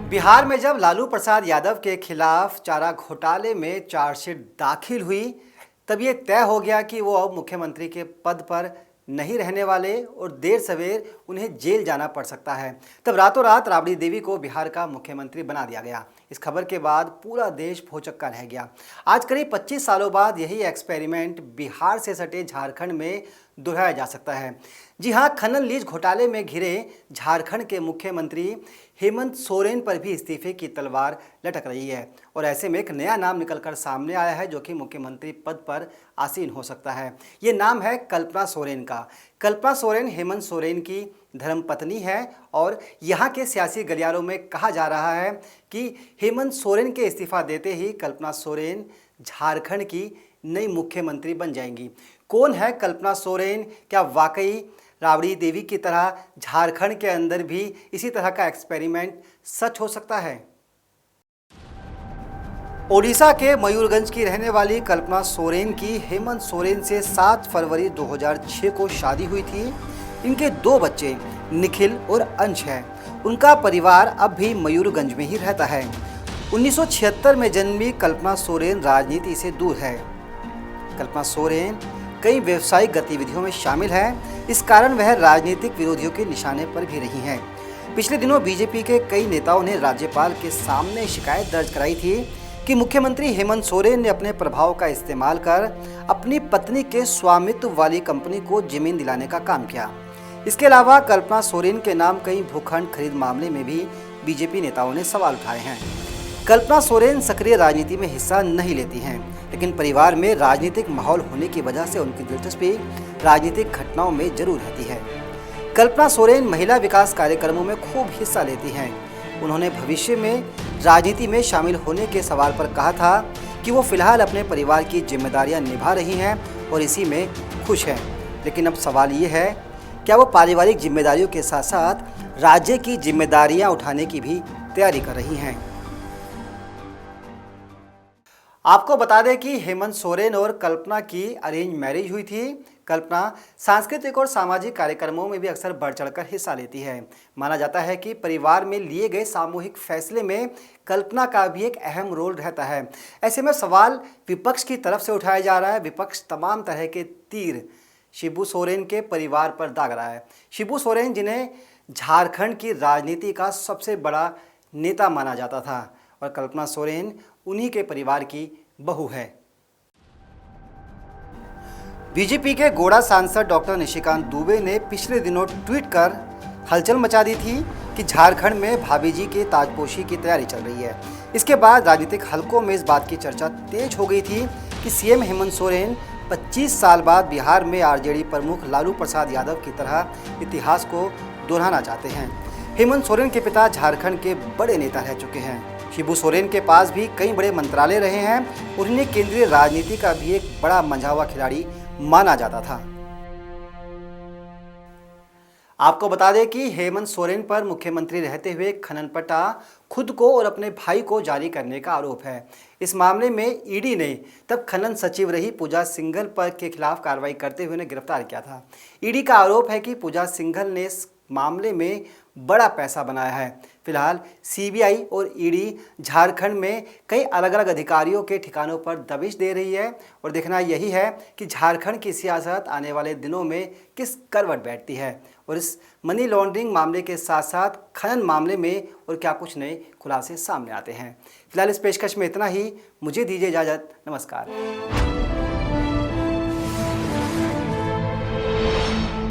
बिहार में जब लालू प्रसाद यादव के खिलाफ चारा घोटाले में चार्जशीट दाखिल हुई, तब ये तय हो गया कि वो अब मुख्यमंत्री के पद पर नहीं रहने वाले और देर सवेर उन्हें जेल जाना पड़ सकता है। तब रातों रात राबड़ी देवी को बिहार का मुख्यमंत्री बना दिया गया। इस खबर के बाद पूरा देश भौचक्का रह गया। आज करीब 25 सालों बाद यही एक्सपेरिमेंट बिहार से सटे झारखंड में दोहराया जा सकता है। जी हाँ, खनन लीज घोटाले में घिरे झारखंड के मुख्यमंत्री हेमंत सोरेन पर भी इस्तीफे की तलवार लटक रही है और ऐसे में एक नया नाम निकलकर सामने आया है जो कि मुख्यमंत्री पद पर आसीन हो सकता है। ये नाम है कल्पना सोरेन का। कल्पना सोरेन हेमंत सोरेन की धर्मपत्नी है और यहाँ के सियासी गलियारों में कहा जा रहा है कि हेमंत सोरेन के इस्तीफा देते ही कल्पना सोरेन झारखंड की नई मुख्यमंत्री बन जाएंगी। कौन है कल्पना सोरेन? क्या वाकई राबड़ी देवी की तरह झारखंड के अंदर भी इसी तरह का एक्सपेरिमेंट सच हो सकता है? ओडिशा के मयूरगंज की रहने वाली कल्पना सोरेन की हेमंत सोरेन से 7 फरवरी 2006 को शादी हुई थी। इनके 2 बच्चे निखिल और अंश हैं। उनका परिवार अब भी मयूरगंज में ही रहता है। 1976 में जन्मी कल्पना सोरेन राजनीति से दूर है। कल्पना सोरेन कई व्यावसायिक गतिविधियों में शामिल है। इस कारण वह राजनीतिक विरोधियों के निशाने पर भी रही हैं। पिछले दिनों बीजेपी के कई नेताओं ने राज्यपाल के सामने शिकायत दर्ज कराई थी कि मुख्यमंत्री हेमंत सोरेन ने अपने प्रभाव का इस्तेमाल कर अपनी पत्नी के स्वामित्व वाली कंपनी को जमीन दिलाने का काम किया। इसके अलावा कल्पना सोरेन के नाम कई भूखंड खरीद मामले में भी बीजेपी नेताओं ने सवाल उठाए हैं। कल्पना सोरेन सक्रिय राजनीति में हिस्सा नहीं लेती हैं, लेकिन परिवार में राजनीतिक माहौल होने की वजह से उनकी दिलचस्पी राजनीतिक घटनाओं में जरूर रहती है। कल्पना सोरेन महिला विकास कार्यक्रमों में खूब हिस्सा लेती हैं। उन्होंने भविष्य में राजनीति में शामिल होने के सवाल पर कहा था कि वो फिलहाल अपने परिवार की जिम्मेदारियां निभा रही हैं और इसी में खुश हैं। लेकिन अब सवाल ये है, क्या वो पारिवारिक जिम्मेदारियों के साथ साथ राज्य की जिम्मेदारियां उठाने की भी तैयारी कर रही हैं? आपको बता दें कि हेमंत सोरेन और कल्पना की अरेंज मैरिज हुई थी। कल्पना सांस्कृतिक और सामाजिक कार्यक्रमों में भी अक्सर बढ़ चढ़कर हिस्सा लेती है। माना जाता है कि परिवार में लिए गए सामूहिक फैसले में कल्पना का भी एक अहम रोल रहता है। ऐसे में सवाल विपक्ष की तरफ से उठाया जा रहा है। विपक्ष तमाम तरह के तीर शिबू सोरेन के परिवार पर दाग रहा है। शिबू सोरेन, जिन्हें झारखंड की राजनीति का सबसे बड़ा नेता माना जाता था, और कल्पना सोरेन उन्हीं के परिवार की बहू है। बीजेपी के गोड़ा सांसद डॉक्टर निशिकांत दुबे ने पिछले दिनों ट्वीट कर हलचल मचा दी थी कि झारखंड में भाभी जी के ताजपोशी की तैयारी चल रही है। इसके बाद राजनीतिक हलकों में इस बात की चर्चा तेज हो गई थी कि सीएम हेमंत सोरेन 25 साल बाद बिहार में आरजेडी प्रमुख लालू प्रसाद यादव की तरह इतिहास को दोहराना चाहते हैं। हेमंत सोरेन के पिता झारखंड के बड़े नेता रह चुके हैं। शिबू सोरेन के पास भी कई बड़े मंत्रालय रहे हैं और उन्हें केंद्रीय राजनीति का भी एक बड़ा मंझा हुआ खिलाड़ी माना जाता था। आपको बता दें कि हेमंत सोरेन पर मुख्यमंत्री रहते हुए खनन पट्टा खुद को और अपने भाई को जारी करने का आरोप है। इस मामले में ईडी ने तब खनन सचिव रही पूजा सिंघल पर के खिलाफ कार्रवाई करते हुए उन्हें गिरफ्तार किया था। ईडी का आरोप है कि पूजा सिंघल ने इस मामले में बड़ा पैसा बनाया है। फिलहाल सीबीआई और ईडी झारखंड में कई अलग अलग अधिकारियों के ठिकानों पर दबिश दे रही है और देखना यही है कि झारखंड की सियासत आने वाले दिनों में किस करवट बैठती है और इस मनी लॉन्ड्रिंग मामले के साथ साथ खनन मामले में और क्या कुछ नए खुलासे सामने आते हैं। फिलहाल इस पेशकश में इतना ही। मुझे दीजिए इजाज़त। नमस्कार।